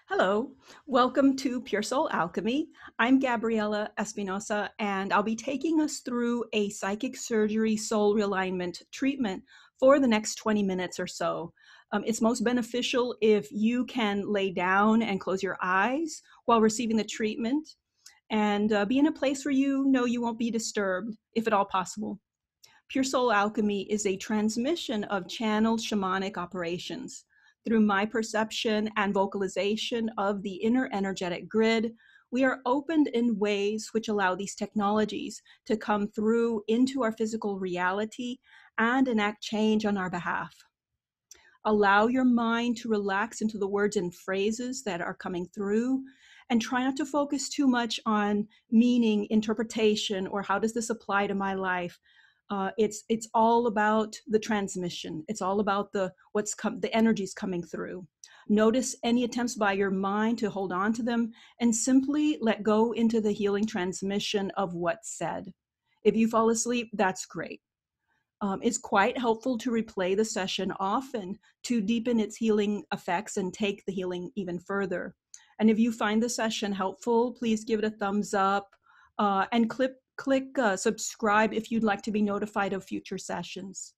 Hello, welcome to Pure Soul Alchemy. I'm Gabriela Espinosa, and I'll be taking us through a psychic surgery soul realignment treatment for the next 20 minutes or so. It's most beneficial if you can lay down and close your eyes while receiving the treatment and be in a place where you know you won't be disturbed, if at all possible. Pure Soul Alchemy is a transmission of channeled shamanic operations. Through my perception and vocalization of the inner energetic grid, we are opened in ways which allow these technologies to come through into our physical reality and enact change on our behalf. Allow your mind to relax into the words and phrases that are coming through, and try not to focus too much on meaning, interpretation, or how does this apply to my life. It's all about the transmission. It's all about the energies coming through. Notice any attempts by your mind to hold on to them, and simply let go into the healing transmission of what's said. If you fall asleep, that's great. It's quite helpful to replay the session often to deepen its healing effects and take the healing even further. And if you find the session helpful, please give it a thumbs up and click subscribe if you'd like to be notified of future sessions.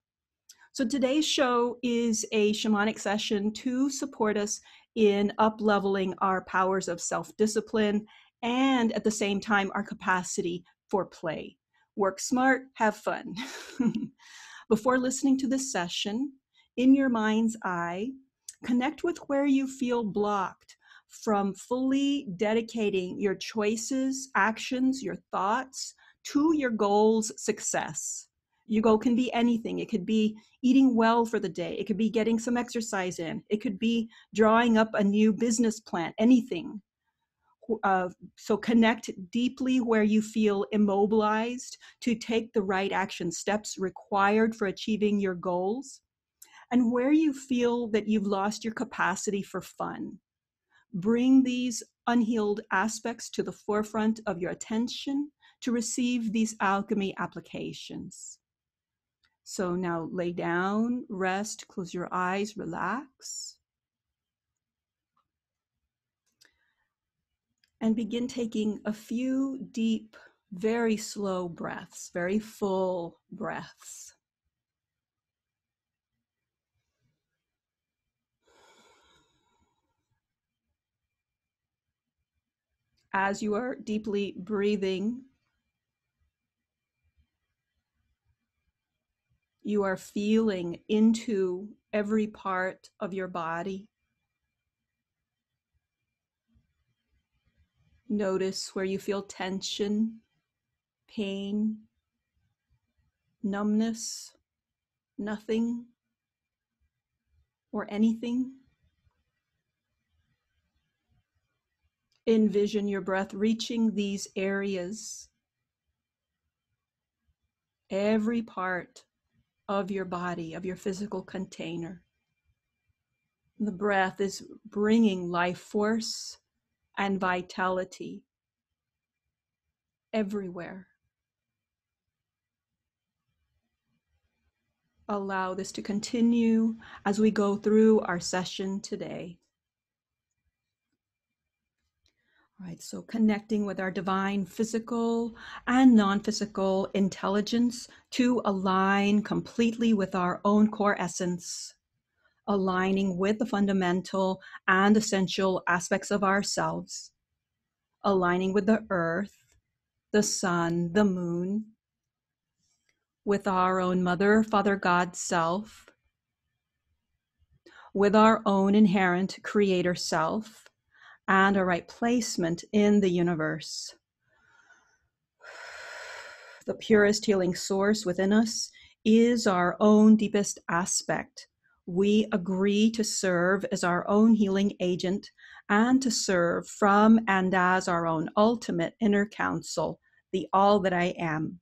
So today's show is a shamanic session to support us in up-leveling our powers of self-discipline and at the same time our capacity for play. Work smart, have fun. Before listening to this session, in your mind's eye, connect with where you feel blocked from fully dedicating your choices, actions, your thoughts to your goal's success. Your goal can be anything. It could be eating well for the day. It could be getting some exercise in. It could be drawing up a new business plan, anything. So connect deeply where you feel immobilized to take the right action steps required for achieving your goals, and where you feel that you've lost your capacity for fun. Bring these unhealed aspects to the forefront of your attention to receive these alchemy applications. So now lay down, rest, close your eyes, relax. And begin taking a few deep, very slow breaths, very full breaths. As you are deeply breathing, you are feeling into every part of your body. Notice where you feel tension, pain, numbness, nothing, or anything. Envision your breath reaching these areas, every part of your body, of your physical container. The breath is bringing life force and vitality everywhere. Allow this to continue as we go through our session today. All right, so connecting with our divine physical and non-physical intelligence to align completely with our own core essence, aligning with the fundamental and essential aspects of ourselves, aligning with the earth, the sun, the moon, with our own Mother, Father, God self, with our own inherent creator self, and a right placement in the universe. The purest healing source within us is our own deepest aspect. We agree to serve as our own healing agent and to serve from and as our own ultimate inner counsel, the all that I am.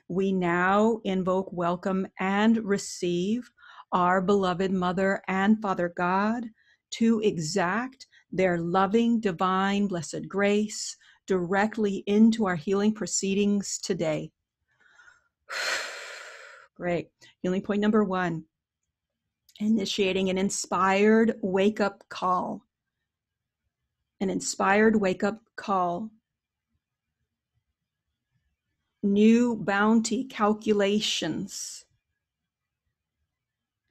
We now invoke, welcome, and receive our beloved Mother and Father God to exact their loving, divine, blessed grace directly into our healing proceedings today. Great. Healing point number 1, initiating an inspired wake-up call. An inspired wake-up call. New bounty calculations.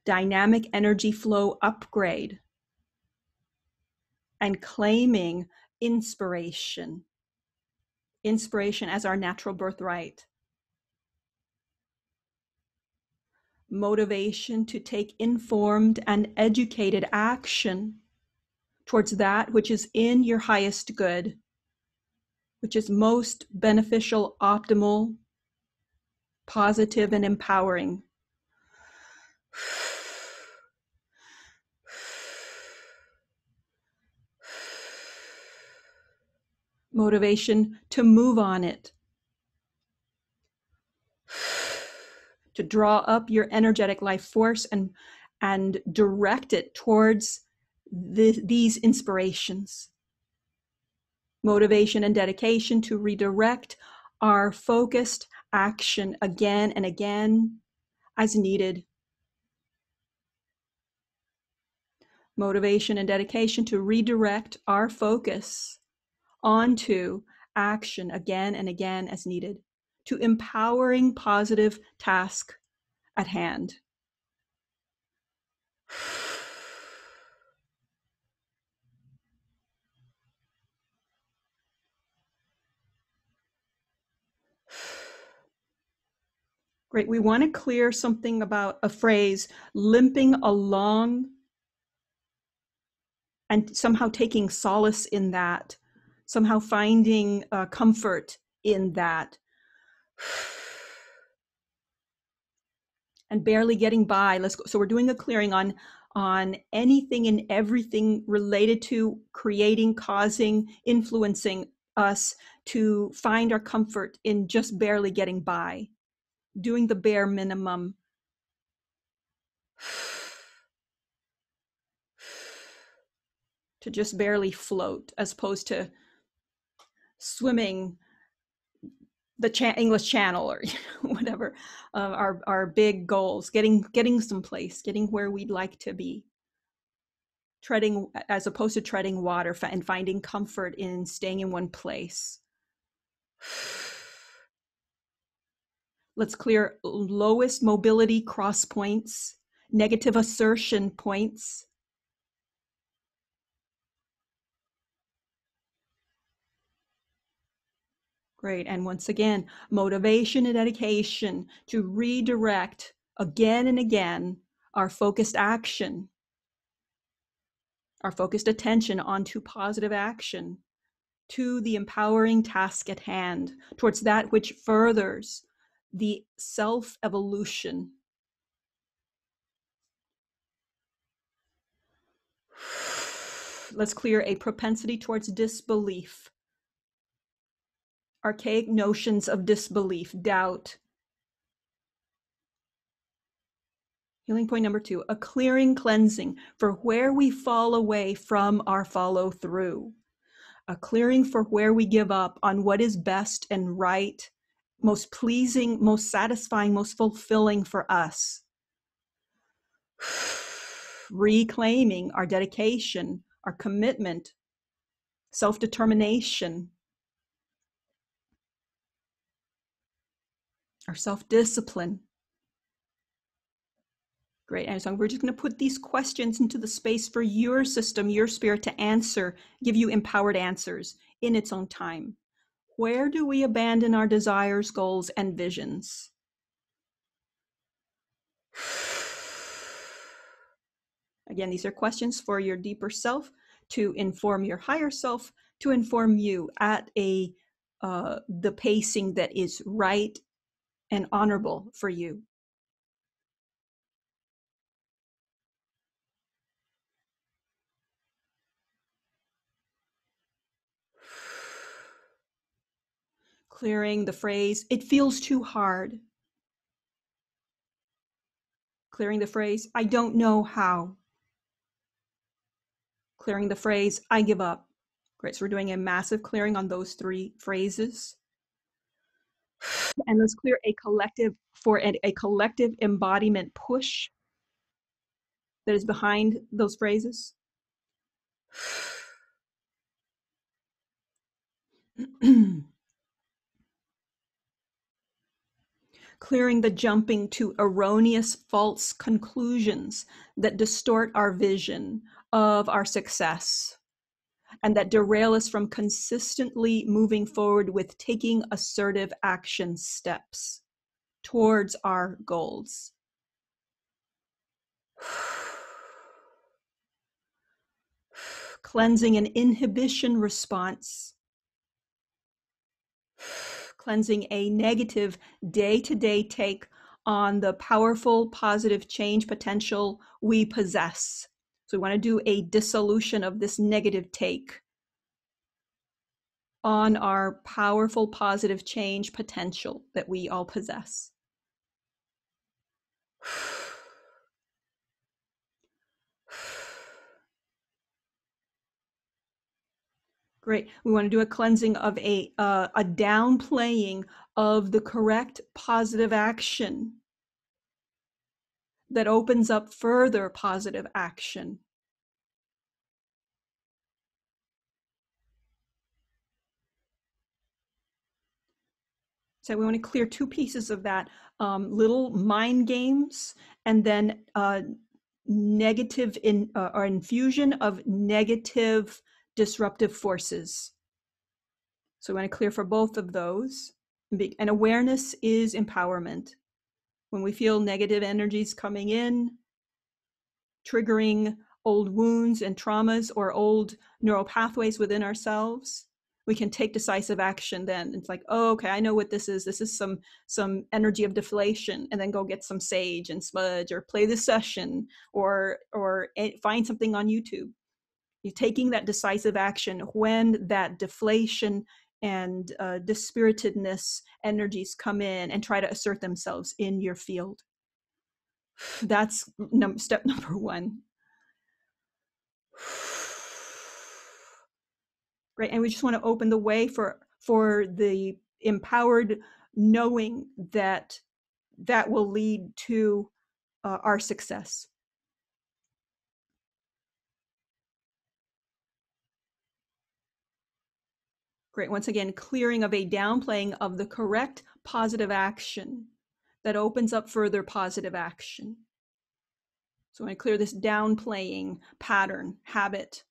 Dynamic energy flow upgrade. And claiming inspiration. Inspiration as our natural birthright. Motivation to take informed and educated action towards that which is in your highest good, which is most beneficial, optimal, positive, and empowering. Motivation to move on it, to draw up your energetic life force and direct it towards these inspirations. Motivation and dedication to redirect our focused action again and again as needed. Motivation and dedication to redirect our focus onto action again and again as needed, to empowering positive task at hand. Great. We want to clear something about a phrase, limping along, and somehow taking solace in that, somehow finding comfort in that, and barely getting by. Let's go. So we're doing a clearing on anything and everything related to creating, causing, influencing us to find our comfort in just barely getting by, doing the bare minimum. To just barely float, as opposed to swimming the English Channel or whatever, our big goals, getting someplace, getting where we'd like to be, treading as opposed to treading water and finding comfort in staying in one place. Let's clear lowest mobility cross points, negative assertion points. Great. And once again, motivation and dedication to redirect again and again our focused action, our focused attention onto positive action, to the empowering task at hand, towards that which furthers the self-evolution. Let's clear a propensity towards disbelief, archaic notions of disbelief, doubt. Healing point number 2, a clearing cleansing for where we fall away from our follow through. A clearing for where we give up on what is best and right, most pleasing, most satisfying, most fulfilling for us. Reclaiming our dedication, our commitment, self-determination, our self-discipline. Great. And so we're just going to put these questions into the space for your system, your spirit to answer, give you empowered answers in its own time. Where do we abandon our desires, goals, and visions? Again, these are questions for your deeper self, to inform your higher self, to inform you at the pacing that is right and honorable for you. Clearing the phrase, it feels too hard. Clearing the phrase, I don't know how. Clearing the phrase, I give up. Great, so we're doing a massive clearing on those 3 phrases. And let's clear a collective embodiment push that is behind those phrases. Clearing the jumping to erroneous, false conclusions that distort our vision of our success and that derail us from consistently moving forward with taking assertive action steps towards our goals. Cleansing an inhibition response. Cleansing a negative day-to-day take on the powerful positive change potential we possess. So we want to do a dissolution of this negative take on our powerful positive change potential that we all possess. Great. We want to do a cleansing of a downplaying of the correct positive action that opens up further positive action. So we want to clear two pieces of that, little mind games, and then negative or infusion of negative disruptive forces. So we want to clear for both of those. And awareness is empowerment. When we feel negative energies coming in, triggering old wounds and traumas or old neural pathways within ourselves, we can take decisive action then. It's like, oh, okay, I know what this is. This is some energy of deflation, and then go get some sage and smudge or play this session or find something on YouTube. You're taking that decisive action when that deflation and dispiritedness energies come in and try to assert themselves in your field. That's step number one. Great, and we just want to open the way for the empowered knowing that that will lead to our success. Great, once again, clearing of a downplaying of the correct positive action that opens up further positive action. So I'm going to clear this downplaying pattern, habit,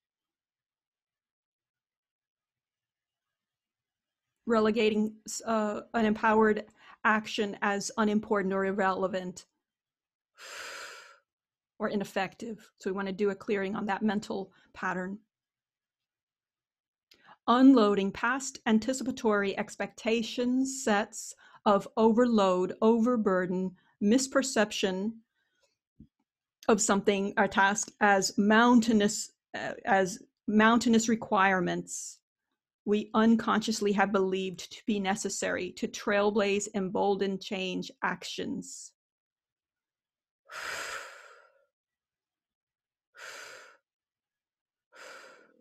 relegating an empowered action as unimportant or irrelevant or ineffective. So we want to do a clearing on that mental pattern. Unloading past anticipatory expectations, sets of overload, overburden, misperception of something, our task as mountainous requirements we unconsciously have believed to be necessary to trailblaze, embolden, change actions.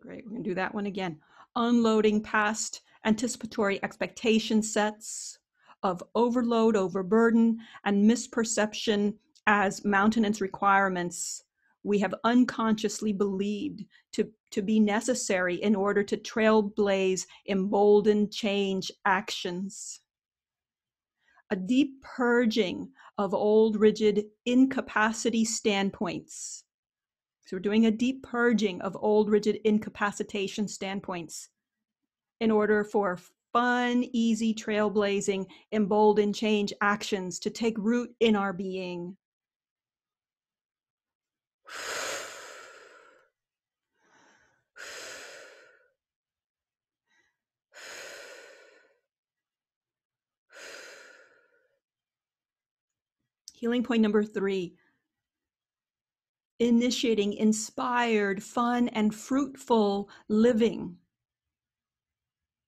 Great, we're going to do that one again. Unloading past anticipatory expectation sets of overload, overburden, and misperception as maintenance requirements we have unconsciously believed to be necessary in order to trailblaze, embolden, change actions. A deep purging of old, rigid incapacity standpoints. So we're doing a deep purging of old, rigid incapacitation standpoints in order for fun, easy, trailblazing, embolden, change actions to take root in our being. Healing point number 3. Initiating inspired, fun, and fruitful living.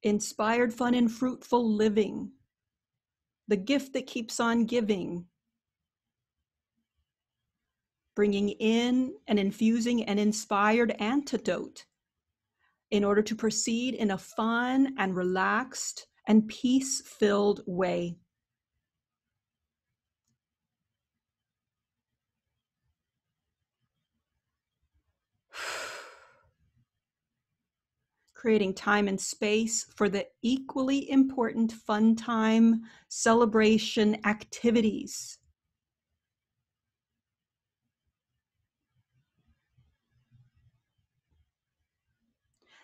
Inspired, fun, and fruitful living. The gift that keeps on giving. Bringing in and infusing an inspired antidote in order to proceed in a fun and relaxed and peace-filled way. creating time and space for the equally important fun time celebration activities.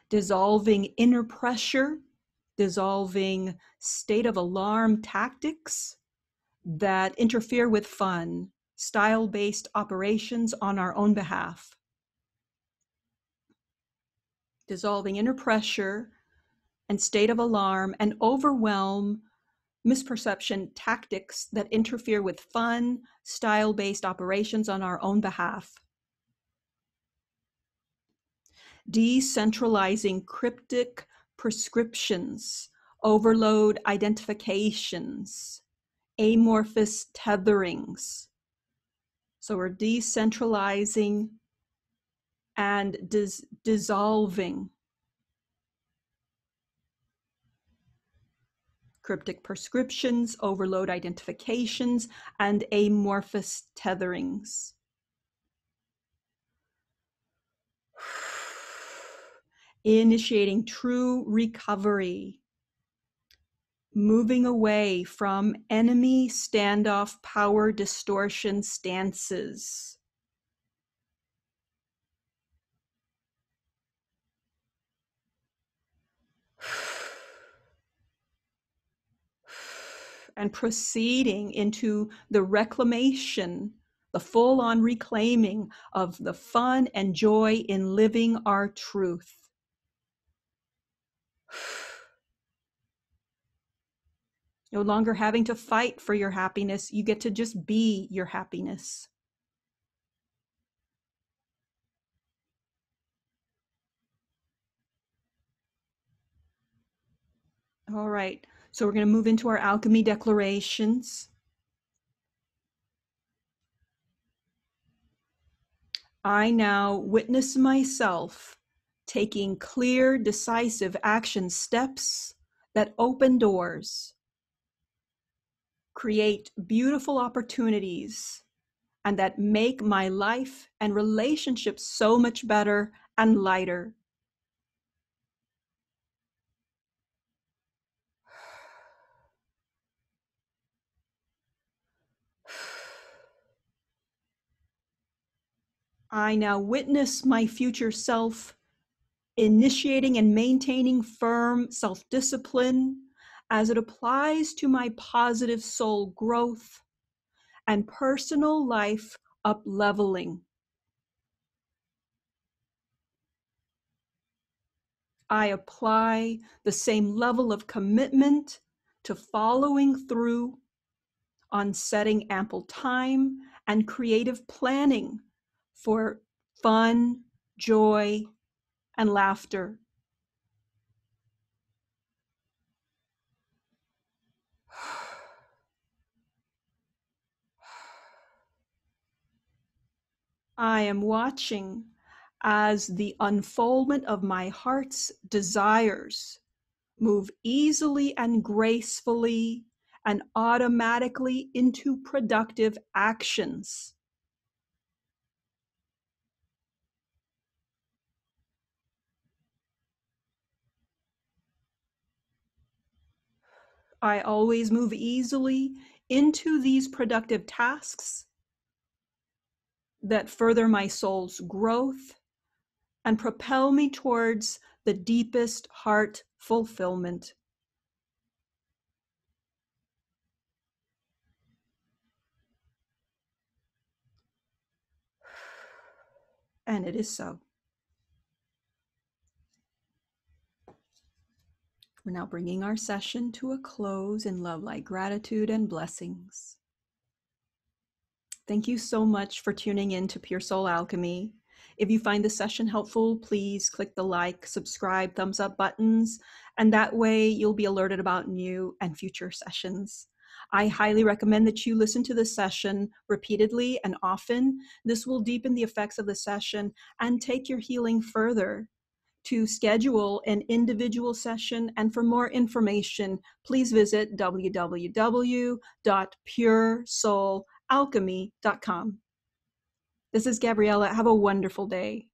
Dissolving inner pressure, dissolving state of alarm tactics that interfere with fun, style-based operations on our own behalf. Dissolving inner pressure and state of alarm and overwhelm misperception tactics that interfere with fun, style-based operations on our own behalf. Decentralizing cryptic prescriptions, overload identifications, amorphous tetherings. So we're decentralizing and dissolving cryptic prescriptions, overload identifications, and amorphous tetherings. Initiating true recovery, moving away from enemy standoff power distortion stances. And proceeding into the reclamation, the full-on reclaiming of the fun and joy in living our truth. No longer having to fight for your happiness, you get to just be your happiness. All right, so we're going to move into our alchemy declarations. I now witness myself taking clear, decisive action steps that open doors, create beautiful opportunities, and that make my life and relationships so much better and lighter. I now witness my future self initiating and maintaining firm self-discipline as it applies to my positive soul growth and personal life up-leveling. I apply the same level of commitment to following through on setting ample time and creative planning for fun, joy, and laughter. I am watching as the unfoldment of my heart's desires move easily and gracefully and automatically into productive actions. I always move easily into these productive tasks that further my soul's growth and propel me towards the deepest heart fulfillment. And it is so. We're now bringing our session to a close in love, light, gratitude, and blessings. Thank you so much for tuning in to Pure Soul Alchemy. If you find the session helpful, please click the like, subscribe, thumbs up buttons, and that way you'll be alerted about new and future sessions. I highly recommend that you listen to the session repeatedly and often. This will deepen the effects of the session and take your healing further. To schedule an individual session and for more information, please visit www.puresoulalchemy.com. This is Gabriella. Have a wonderful day.